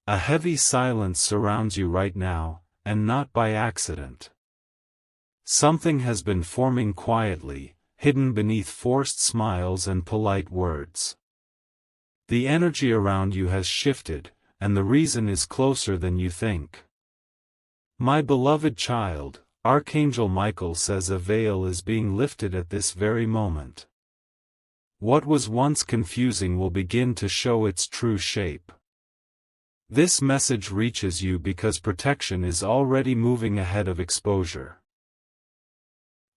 A heavy silence surrounds you right now, and not by accident. Something has been forming quietly, hidden beneath forced smiles and polite words. The energy around you has shifted, and the reason is closer than you think. My beloved child, Archangel Michael says a veil is being lifted at this very moment. What was once confusing will begin to show its true shape. This message reaches you because protection is already moving ahead of exposure.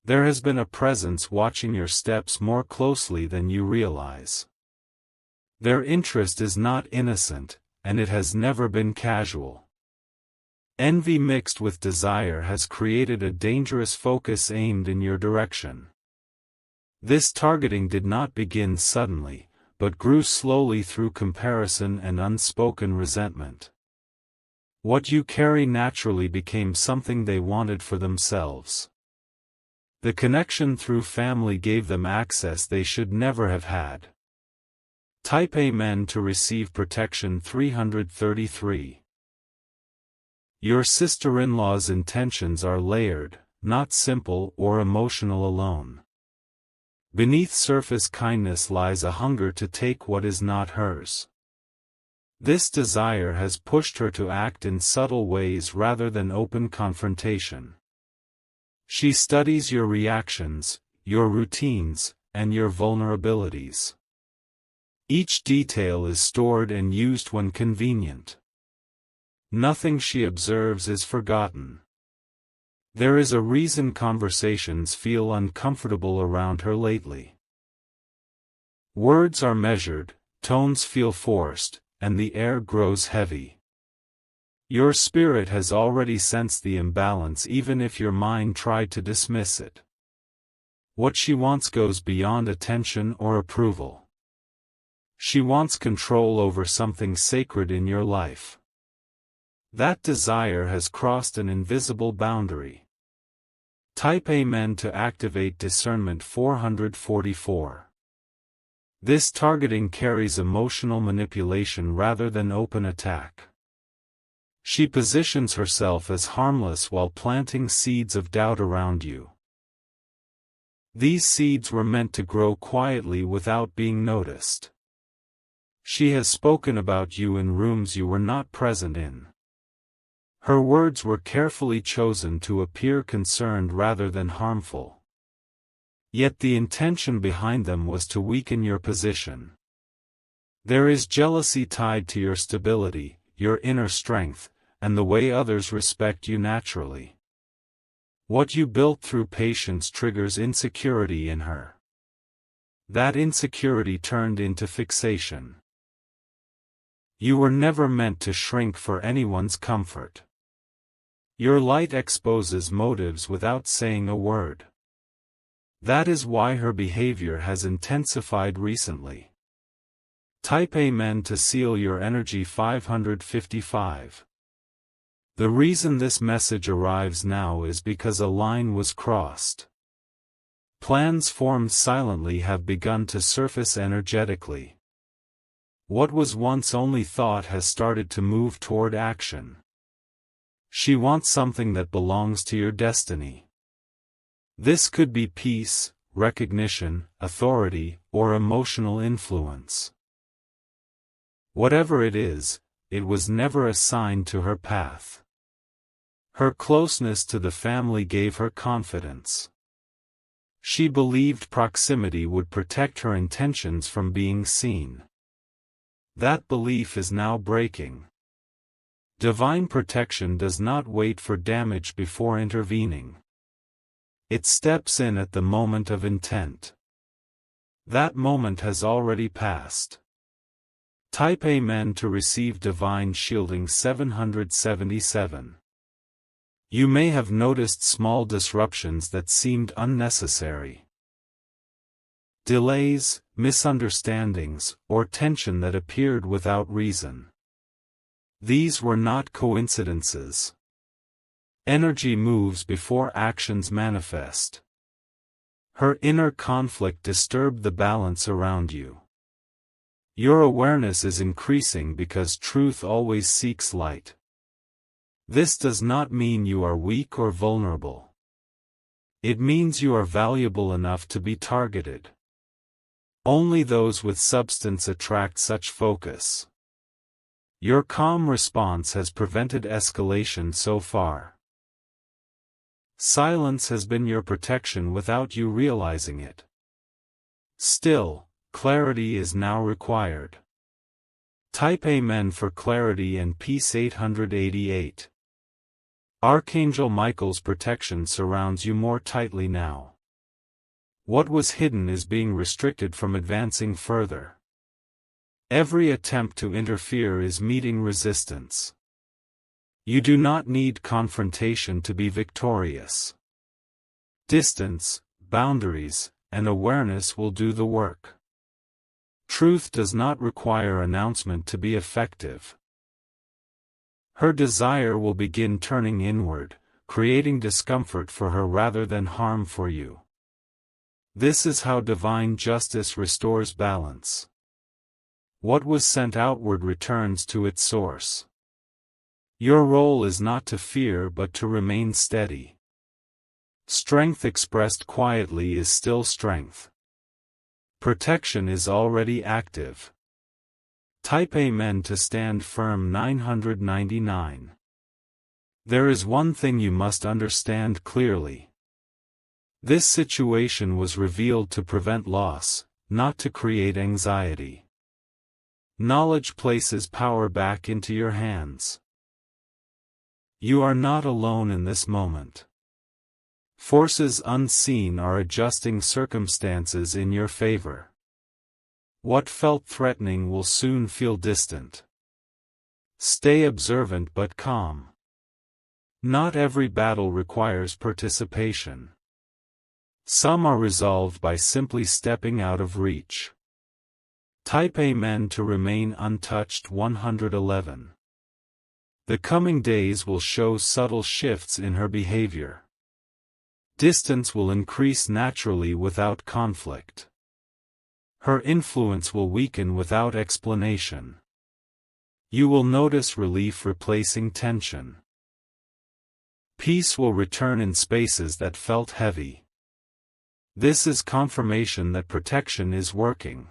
There has been a presence watching your steps more closely than you realize. Their interest is not innocent, and it has never been casual. Envy mixed with desire has created a dangerous focus aimed in your direction. This targeting did not begin suddenly, but grew slowly through comparison and unspoken resentment. What you carry naturally became something they wanted for themselves. The connection through family gave them access they should never have had. Type Amen to receive protection 333. Your sister-in-law's intentions are layered, not simple or emotional alone. Beneath surface kindness lies a hunger to take what is not hers. This desire has pushed her to act in subtle ways rather than open confrontation. She studies your reactions, your routines, and your vulnerabilities. Each detail is stored and used when convenient. Nothing she observes is forgotten. There is a reason conversations feel uncomfortable around her lately. Words are measured, tones feel forced, and the air grows heavy. Your spirit has already sensed the imbalance even if your mind tried to dismiss it. What she wants goes beyond attention or approval. She wants control over something sacred in your life. That desire has crossed an invisible boundary. Type Amen to activate discernment 444. This targeting carries emotional manipulation rather than open attack. She positions herself as harmless while planting seeds of doubt around you. These seeds were meant to grow quietly without being noticed. She has spoken about you in rooms you were not present in. Her words were carefully chosen to appear concerned rather than harmful. Yet the intention behind them was to weaken your position. There is jealousy tied to your stability, your inner strength, and the way others respect you naturally. What you built through patience triggers insecurity in her. That insecurity turned into fixation. You were never meant to shrink for anyone's comfort. Your light exposes motives without saying a word. That is why her behavior has intensified recently. Type Amen to seal your energy 555. The reason this message arrives now is because a line was crossed. Plans formed silently have begun to surface energetically. What was once only thought has started to move toward action. She wants something that belongs to your destiny. This could be peace, recognition, authority, or emotional influence. Whatever it is, it was never assigned to her path. Her closeness to the family gave her confidence. She believed proximity would protect her intentions from being seen. That belief is now breaking. Divine protection does not wait for damage before intervening. It steps in at the moment of intent. That moment has already passed. Type Amen to receive divine shielding 777. You may have noticed small disruptions that seemed unnecessary. Delays, misunderstandings, or tension that appeared without reason. These were not coincidences. Energy moves before actions manifest. Her inner conflict disturbed the balance around you. Your awareness is increasing because truth always seeks light. This does not mean you are weak or vulnerable. It means you are valuable enough to be targeted. Only those with substance attract such focus. Your calm response has prevented escalation so far. Silence has been your protection without you realizing it. Still, clarity is now required. Type Amen for clarity and peace. 888. Archangel Michael's protection surrounds you more tightly now. What was hidden is being restricted from advancing further. Every attempt to interfere is meeting resistance. You do not need confrontation to be victorious. Distance, boundaries, and awareness will do the work. Truth does not require announcement to be effective. Her desire will begin turning inward, creating discomfort for her rather than harm for you. This is how divine justice restores balance. What was sent outward returns to its source. Your role is not to fear but to remain steady. Strength expressed quietly is still strength. Protection is already active. Type Amen to stand firm. 999. There is one thing you must understand clearly. This situation was revealed to prevent loss, not to create anxiety. Knowledge places power back into your hands. You are not alone in this moment. Forces unseen are adjusting circumstances in your favor. What felt threatening will soon feel distant. Stay observant but calm. Not every battle requires participation. Some are resolved by simply stepping out of reach. Type Amen to remain untouched. 111. The coming days will show subtle shifts in her behavior. Distance will increase naturally without conflict. Her influence will weaken without explanation. You will notice relief replacing tension. Peace will return in spaces that felt heavy. This is confirmation that protection is working.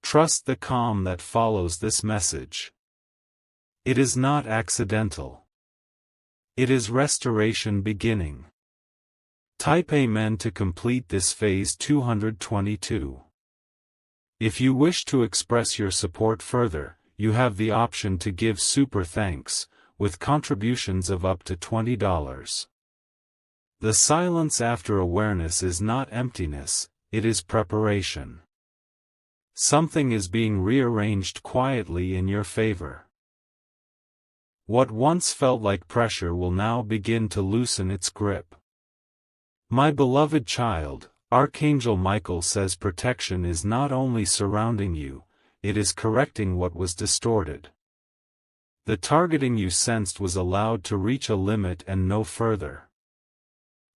Trust the calm that follows this message. It is not accidental. It is restoration beginning. Type Amen to complete this phase. 222. If you wish to express your support further, you have the option to give super thanks, with contributions of up to $20. The silence after awareness is not emptiness, it is preparation. Something is being rearranged quietly in your favor. What once felt like pressure will now begin to loosen its grip. My beloved child, Archangel Michael says protection is not only surrounding you, it is correcting what was distorted. The targeting you sensed was allowed to reach a limit and no further.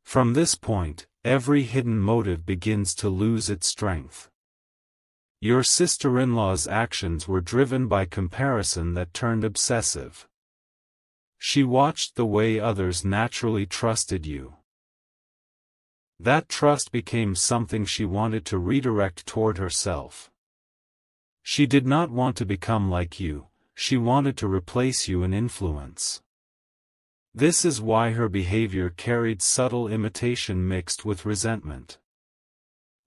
From this point, every hidden motive begins to lose its strength. Your sister-in-law's actions were driven by comparison that turned obsessive. She watched the way others naturally trusted you. That trust became something she wanted to redirect toward herself. She did not want to become like you, she wanted to replace you in influence. This is why her behavior carried subtle imitation mixed with resentment.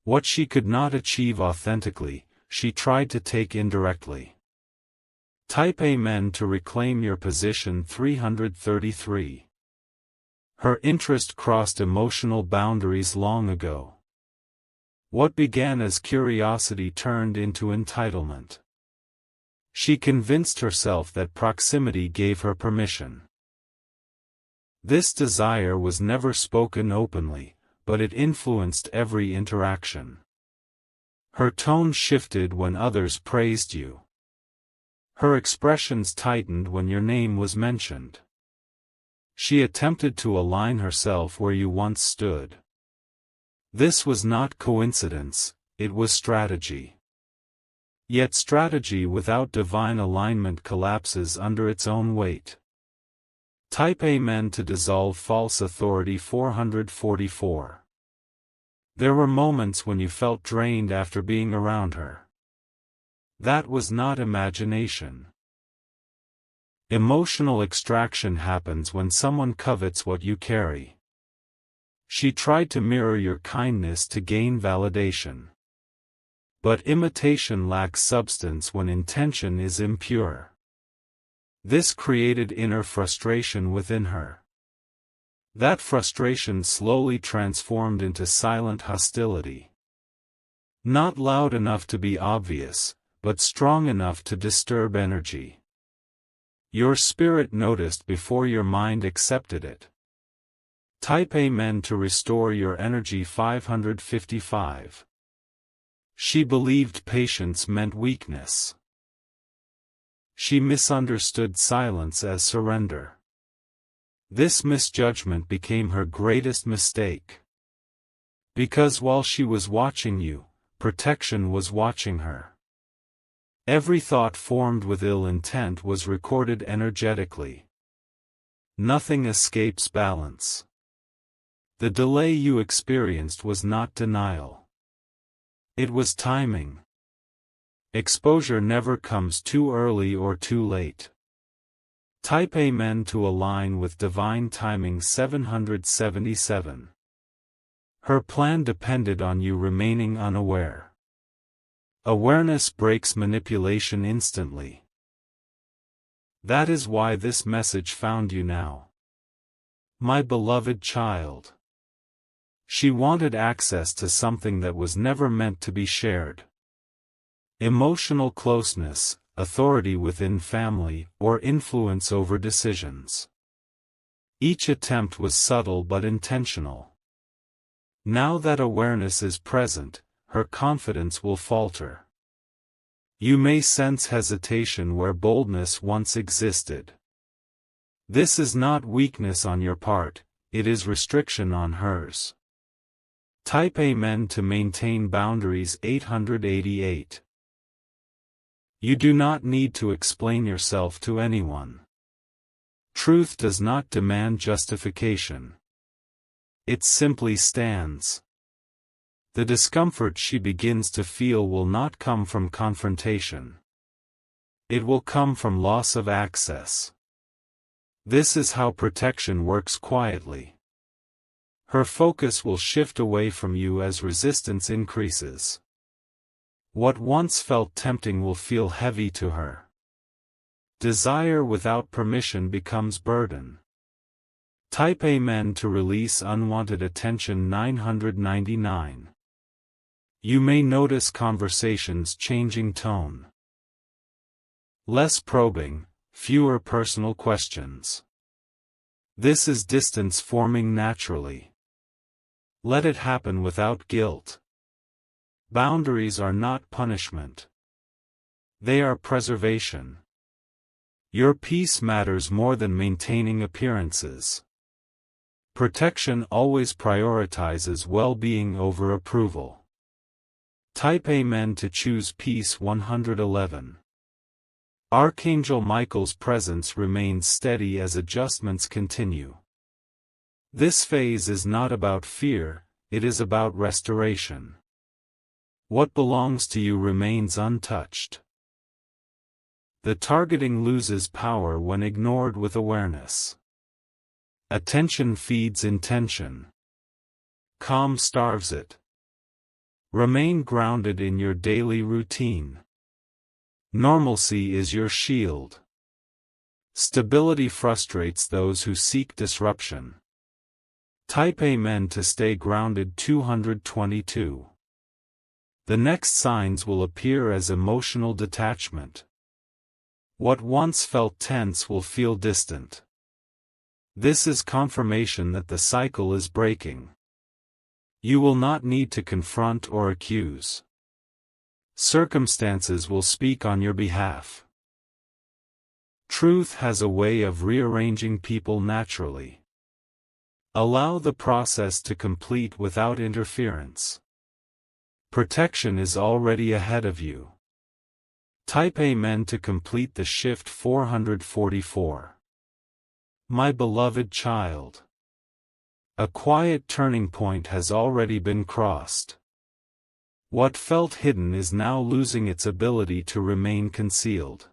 What she could not achieve authentically, she tried to take indirectly. Type Amen to reclaim your position. 333. Her interest crossed emotional boundaries long ago. What began as curiosity turned into entitlement. She convinced herself that proximity gave her permission. This desire was never spoken openly, but it influenced every interaction. Her tone shifted when others praised you. Her expressions tightened when your name was mentioned. She attempted to align herself where you once stood. This was not coincidence, it was strategy. Yet strategy without divine alignment collapses under its own weight. Type Amen to dissolve false authority. 444. There were moments when you felt drained after being around her. That was not imagination. Emotional extraction happens when someone covets what you carry. She tried to mirror your kindness to gain validation. But imitation lacks substance when intention is impure. This created inner frustration within her. That frustration slowly transformed into silent hostility. Not loud enough to be obvious, but strong enough to disturb energy. Your spirit noticed before your mind accepted it. Type Amen to restore your energy. 555. She believed patience meant weakness. She misunderstood silence as surrender. This misjudgment became her greatest mistake. Because while she was watching you, protection was watching her. Every thought formed with ill intent was recorded energetically. Nothing escapes balance. The delay you experienced was not denial. It was timing. Exposure never comes too early or too late. Type Amen to align with divine timing. 777. Her plan depended on you remaining unaware. Awareness breaks manipulation instantly. That is why this message found you now. My beloved child. She wanted access to something that was never meant to be shared. Emotional closeness, authority within family, or influence over decisions. Each attempt was subtle but intentional. Now that awareness is present, her confidence will falter. You may sense hesitation where boldness once existed. This is not weakness on your part, it is restriction on hers. Type Amen to maintain boundaries. 888. You do not need to explain yourself to anyone. Truth does not demand justification. It simply stands. The discomfort she begins to feel will not come from confrontation. It will come from loss of access. This is how protection works quietly. Her focus will shift away from you as resistance increases. What once felt tempting will feel heavy to her. Desire without permission becomes burden. Type Amen to release unwanted attention. 999. You may notice conversations changing tone. Less probing, fewer personal questions. This is distance forming naturally. Let it happen without guilt. Boundaries are not punishment. They are preservation. Your peace matters more than maintaining appearances. Protection always prioritizes well-being over approval. Type Amen to choose peace. 111. Archangel Michael's presence remains steady as adjustments continue. This phase is not about fear, it is about restoration. What belongs to you remains untouched. The targeting loses power when ignored with awareness. Attention feeds intention. Calm starves it. Remain grounded in your daily routine. Normalcy is your shield. Stability frustrates those who seek disruption. Type Amen to stay grounded. 222. The next signs will appear as emotional detachment. What once felt tense will feel distant. This is confirmation that the cycle is breaking. You will not need to confront or accuse. Circumstances will speak on your behalf. Truth has a way of rearranging people naturally. Allow the process to complete without interference. Protection is already ahead of you. Type Amen to complete the shift 444. My beloved child. A quiet turning point has already been crossed. What felt hidden is now losing its ability to remain concealed.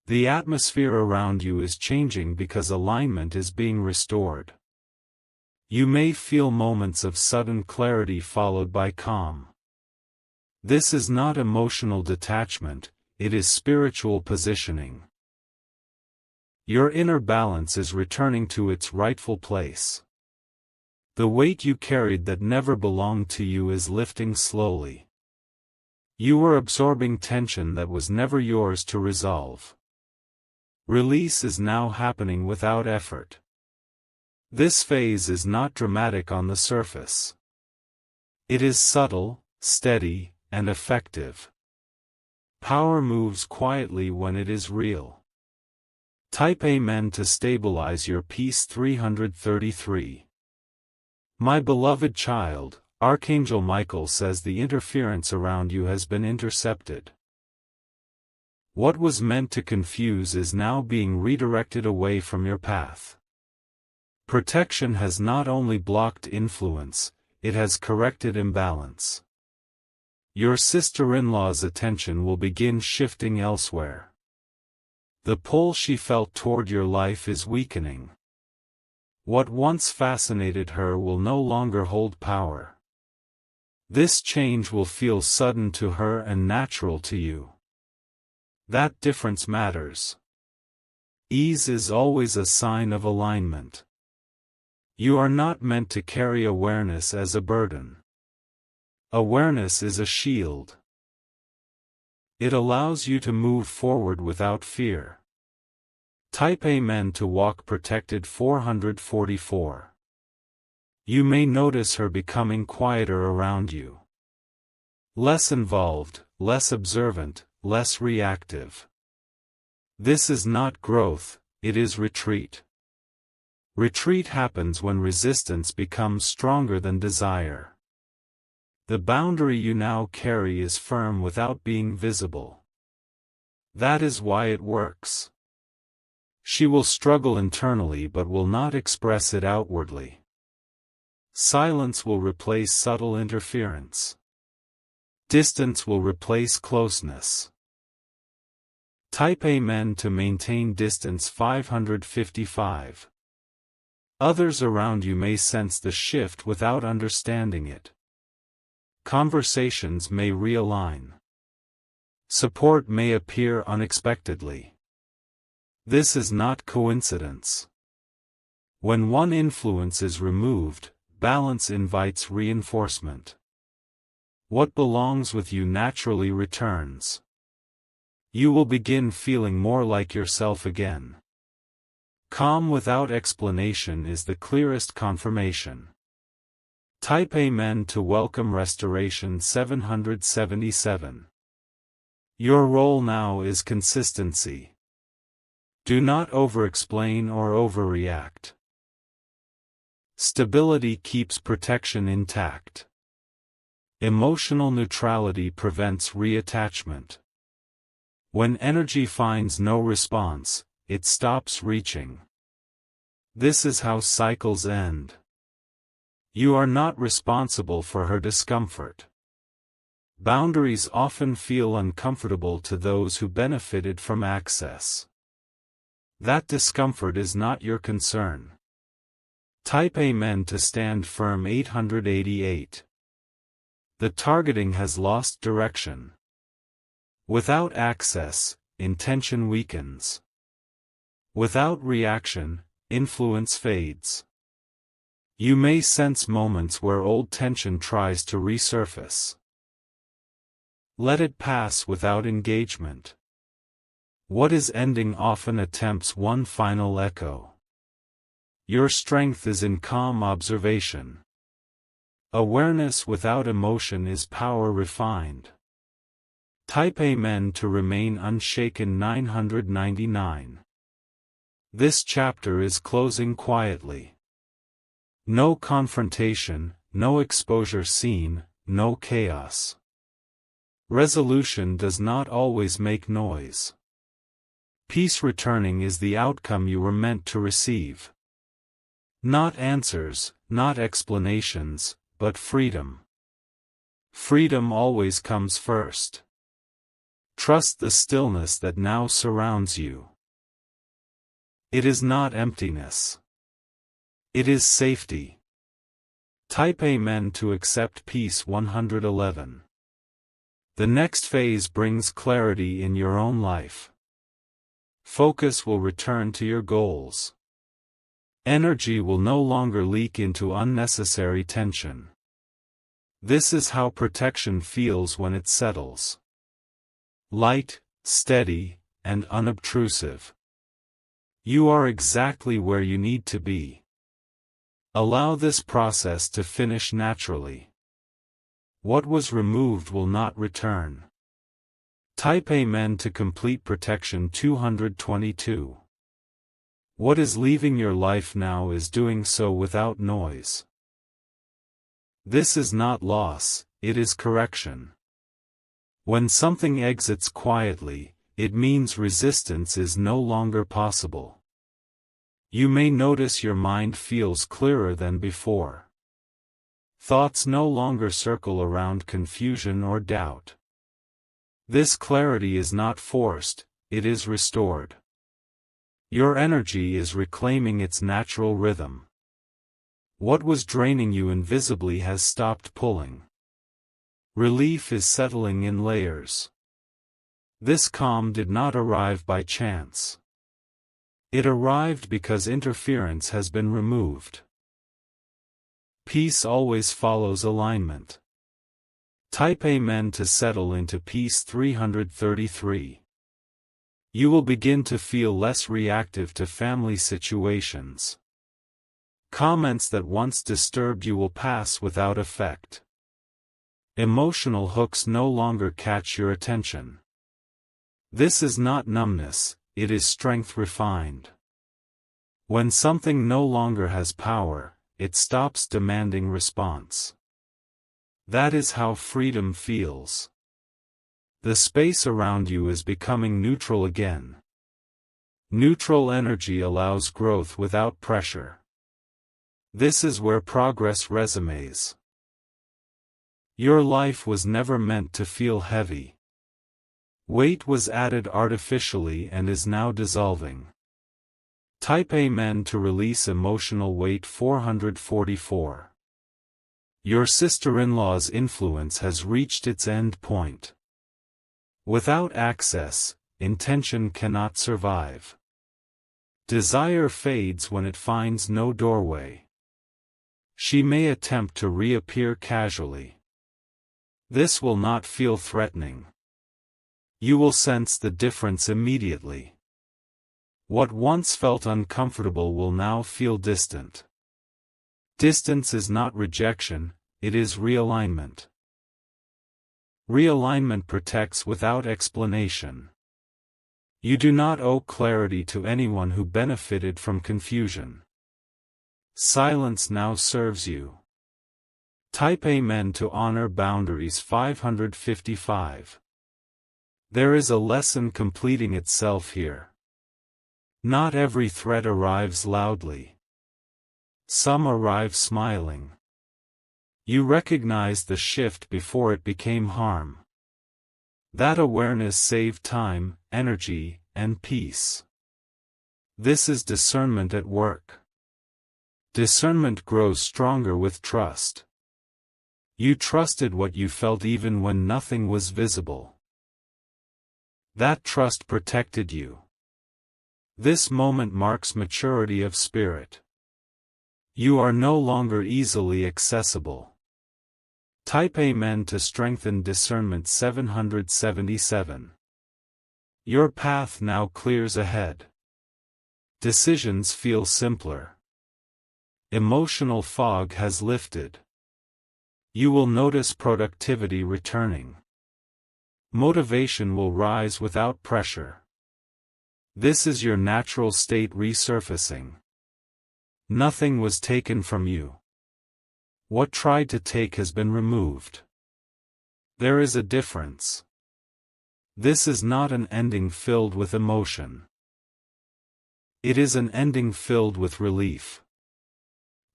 The atmosphere around you is changing because alignment is being restored. You may feel moments of sudden clarity followed by calm. This is not emotional detachment, it is spiritual positioning. Your inner balance is returning to its rightful place. The weight you carried that never belonged to you is lifting slowly. You were absorbing tension that was never yours to resolve. Release is now happening without effort. This phase is not dramatic on the surface. It is subtle, steady, and effective. Power moves quietly when it is real. Type Amen to stabilize your peace 333. My beloved child, Archangel Michael says the interference around you has been intercepted. What was meant to confuse is now being redirected away from your path. Protection has not only blocked influence, it has corrected imbalance. Your sister-in-law's attention will begin shifting elsewhere. The pull she felt toward your life is weakening. What once fascinated her will no longer hold power. This change will feel sudden to her and natural to you. That difference matters. Ease is always a sign of alignment. You are not meant to carry awareness as a burden. Awareness is a shield. It allows you to move forward without fear. Type Amen to walk protected 444. You may notice her becoming quieter around you. Less involved, less observant, less reactive. This is not growth, it is retreat. Retreat happens when resistance becomes stronger than desire. The boundary you now carry is firm without being visible. That is why it works. She will struggle internally but will not express it outwardly. Silence will replace subtle interference. Distance will replace closeness. Type Amen to maintain distance 555. Others around you may sense the shift without understanding it. Conversations may realign. Support may appear unexpectedly. This is not coincidence. When one influence is removed, balance invites reinforcement. What belongs with you naturally returns. You will begin feeling more like yourself again. Calm without explanation is the clearest confirmation. Type Amen to welcome restoration 777. Your role now is consistency. Do not over-explain or overreact. Stability keeps protection intact. Emotional neutrality prevents reattachment. When energy finds no response, it stops reaching. This is how cycles end. You are not responsible for her discomfort. Boundaries often feel uncomfortable to those who benefited from access. That discomfort is not your concern. Type Amen to stand firm 888. The targeting has lost direction. Without access, intention weakens. Without reaction, influence fades. You may sense moments where old tension tries to resurface. Let it pass without engagement. What is ending often attempts one final echo. Your strength is in calm observation. Awareness without emotion is power refined. Type Amen to remain unshaken 999. This chapter is closing quietly. No confrontation, no exposure scene, no chaos. Resolution does not always make noise. Peace returning is the outcome you were meant to receive. Not answers, not explanations, but freedom. Freedom always comes first. Trust the stillness that now surrounds you. It is not emptiness. It is safety. Type Amen to accept peace 111. The next phase brings clarity in your own life. Focus will return to your goals. Energy will no longer leak into unnecessary tension. This is how protection feels when it settles. Light, steady, and unobtrusive. You are exactly where you need to be. Allow this process to finish naturally. What was removed will not return. Type Amen to complete protection 222. What is leaving your life now is doing so without noise. This is not loss, it is correction. When something exits quietly, it means resistance is no longer possible. You may notice your mind feels clearer than before. Thoughts no longer circle around confusion or doubt. This clarity is not forced, it is restored. Your energy is reclaiming its natural rhythm. What was draining you invisibly has stopped pulling. Relief is settling in layers. This calm did not arrive by chance. It arrived because interference has been removed. Peace always follows alignment. Type Amen to settle into peace 333. You will begin to feel less reactive to family situations. Comments that once disturbed you will pass without effect. Emotional hooks no longer catch your attention. This is not numbness, it is strength refined. When something no longer has power, it stops demanding response. That is how freedom feels. The space around you is becoming neutral again. Neutral energy allows growth without pressure. This is where progress resumes. Your life was never meant to feel heavy. Weight was added artificially and is now dissolving. Type Amen to release emotional weight 444. Your sister-in-law's influence has reached its end point. Without access, intention cannot survive. Desire fades when it finds no doorway. She may attempt to reappear casually. This will not feel threatening. You will sense the difference immediately. What once felt uncomfortable will now feel distant. Distance is not rejection, it is realignment. Realignment protects without explanation. You do not owe clarity to anyone who benefited from confusion. Silence now serves you. Type Amen to honor boundaries 555. There is a lesson completing itself here. Not every threat arrives loudly. Some arrive smiling. You recognize the shift before it became harm. That awareness saved time, energy, and peace. This is discernment at work. Discernment grows stronger with trust. You trusted what you felt even when nothing was visible. That trust protected you. This moment marks maturity of spirit. You are no longer easily accessible. Type Amen to strengthen discernment 777. Your path now clears ahead. Decisions feel simpler. Emotional fog has lifted. You will notice productivity returning. Motivation will rise without pressure. This is your natural state resurfacing. Nothing was taken from you. What tried to take has been removed. There is a difference. This is not an ending filled with emotion. It is an ending filled with relief.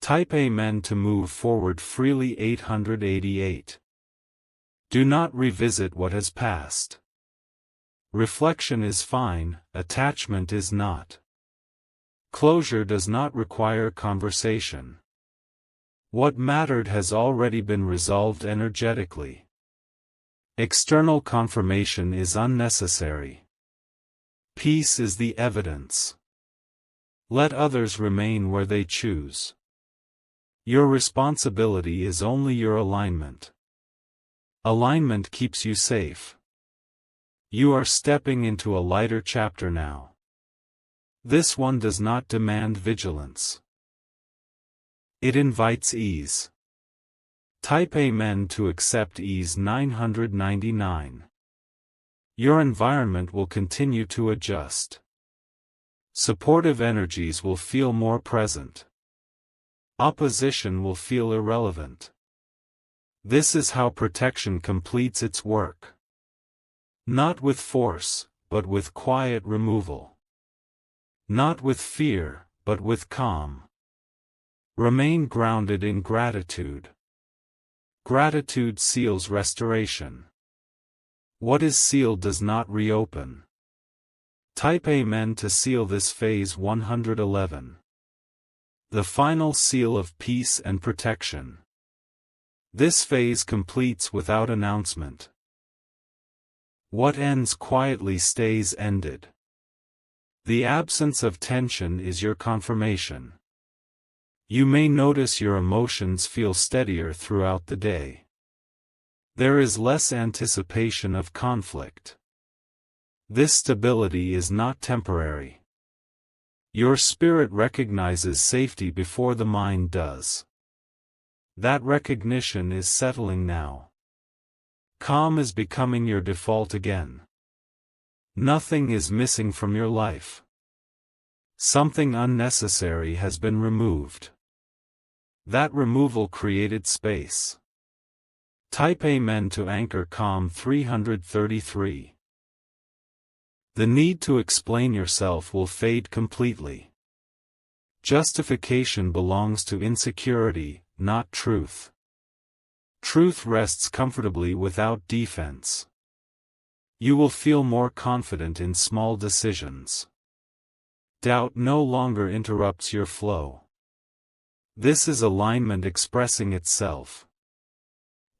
Type Amen to move forward freely. 888. Do not revisit what has passed. Reflection is fine, attachment is not. Closure does not require conversation. What mattered has already been resolved energetically. External confirmation is unnecessary. Peace is the evidence. Let others remain where they choose. Your responsibility is only your alignment. Alignment keeps you safe. You are stepping into a lighter chapter now. This one does not demand vigilance. It invites ease. Type Amen to accept ease. 999. Your environment will continue to adjust. Supportive energies will feel more present. Opposition will feel irrelevant. This is how protection completes its work. Not with force, but with quiet removal. Not with fear, but with calm. Remain grounded in gratitude. Gratitude seals restoration. What is sealed does not reopen. Type Amen to seal this phase. 111. The final seal of peace and protection. This phase completes without announcement. What ends quietly stays ended. The absence of tension is your confirmation. You may notice your emotions feel steadier throughout the day. There is less anticipation of conflict. This stability is not temporary. Your spirit recognizes safety before the mind does. That recognition is settling now. Calm is becoming your default again. Nothing is missing from your life. Something unnecessary has been removed. That removal created space. Type Amen to anchor calm. 333. The need to explain yourself will fade completely. Justification belongs to insecurity, not truth. Truth rests comfortably without defense. You will feel more confident in small decisions. Doubt no longer interrupts your flow. This is alignment expressing itself.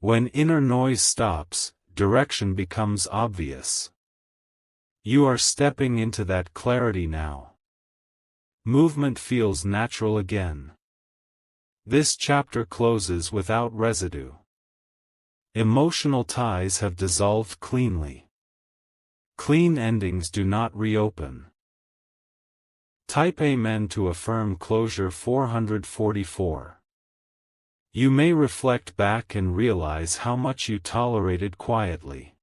When inner noise stops, direction becomes obvious. You are stepping into that clarity now. Movement feels natural again. This chapter closes without residue. Emotional ties have dissolved cleanly. Clean endings do not reopen. Type Amen to affirm closure. 444. You may reflect back and realize how much you tolerated quietly.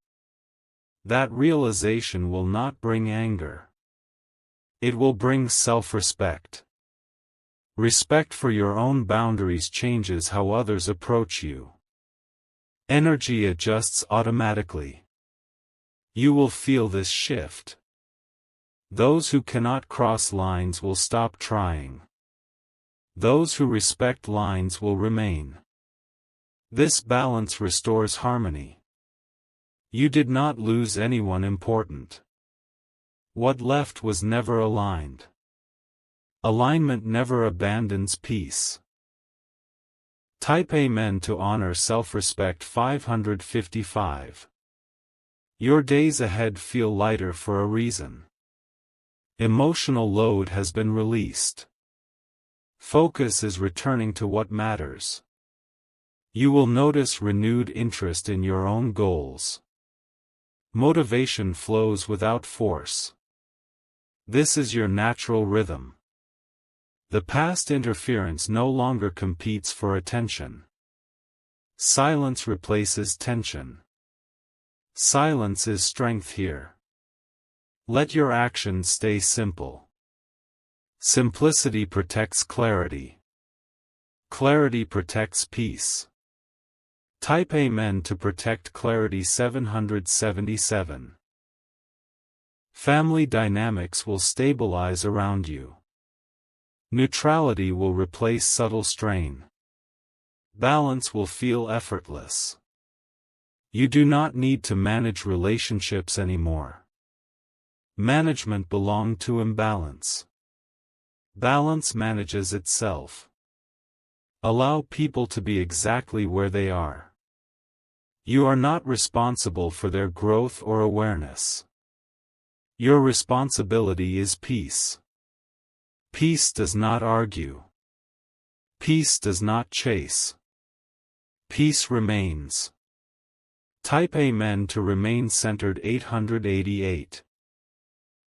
That realization will not bring anger. It will bring self-respect. Respect for your own boundaries changes how others approach you. Energy adjusts automatically. You will feel this shift. Those who cannot cross lines will stop trying. Those who respect lines will remain. This balance restores harmony. You did not lose anyone important. What left was never aligned. Alignment never abandons peace. Type Amen to honor self-respect. 555. Your days ahead feel lighter for a reason. Emotional load has been released. Focus is returning to what matters. You will notice renewed interest in your own goals. Motivation flows without force. This is your natural rhythm. The past interference no longer competes for attention. Silence replaces tension. Silence is strength here. Let your actions stay simple. Simplicity protects clarity. Clarity protects peace. Type Amen to protect clarity 777. Family dynamics will stabilize around you. Neutrality will replace subtle strain. Balance will feel effortless. You do not need to manage relationships anymore. Management belongs to imbalance. Balance manages itself. Allow people to be exactly where they are. You are not responsible for their growth or awareness. Your responsibility is peace. Peace does not argue. Peace does not chase. Peace remains. Type Amen to remain centered 888.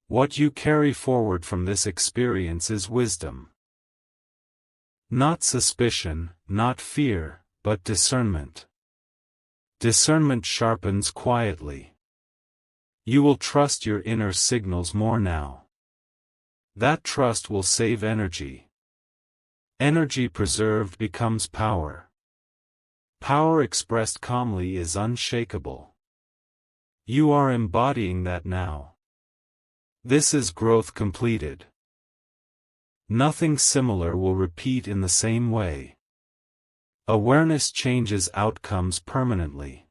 What you carry forward from this experience is wisdom. Not suspicion, not fear, but discernment. Discernment sharpens quietly. You will trust your inner signals more now. That trust will save energy. Energy preserved becomes power. Power expressed calmly is unshakable. You are embodying that now. This is growth completed. Nothing similar will repeat in the same way. Awareness changes outcomes permanently.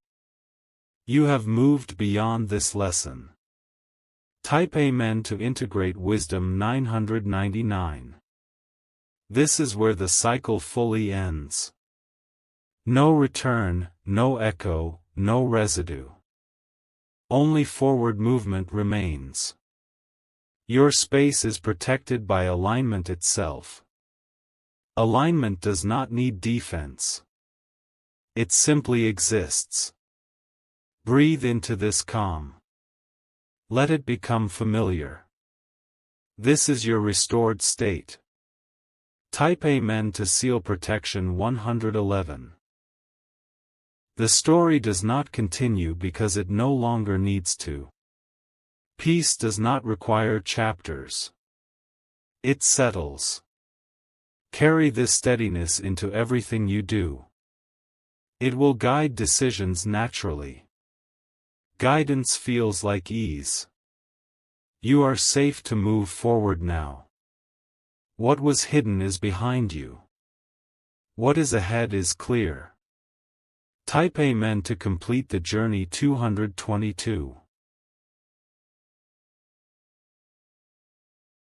You have moved beyond this lesson. Type Amen to integrate wisdom 999. This is where the cycle fully ends. No return, no echo, no residue. Only forward movement remains. Your space is protected by alignment itself. Alignment does not need defense. It simply exists. Breathe into this calm. Let it become familiar. This is your restored state. Type Amen to seal protection 111. The story does not continue because it no longer needs to. Peace does not require chapters. It settles. Carry this steadiness into everything you do. It will guide decisions naturally. Guidance feels like ease. You are safe to move forward now. What was hidden is behind you. What is ahead is clear. Type Amen to complete the journey 222.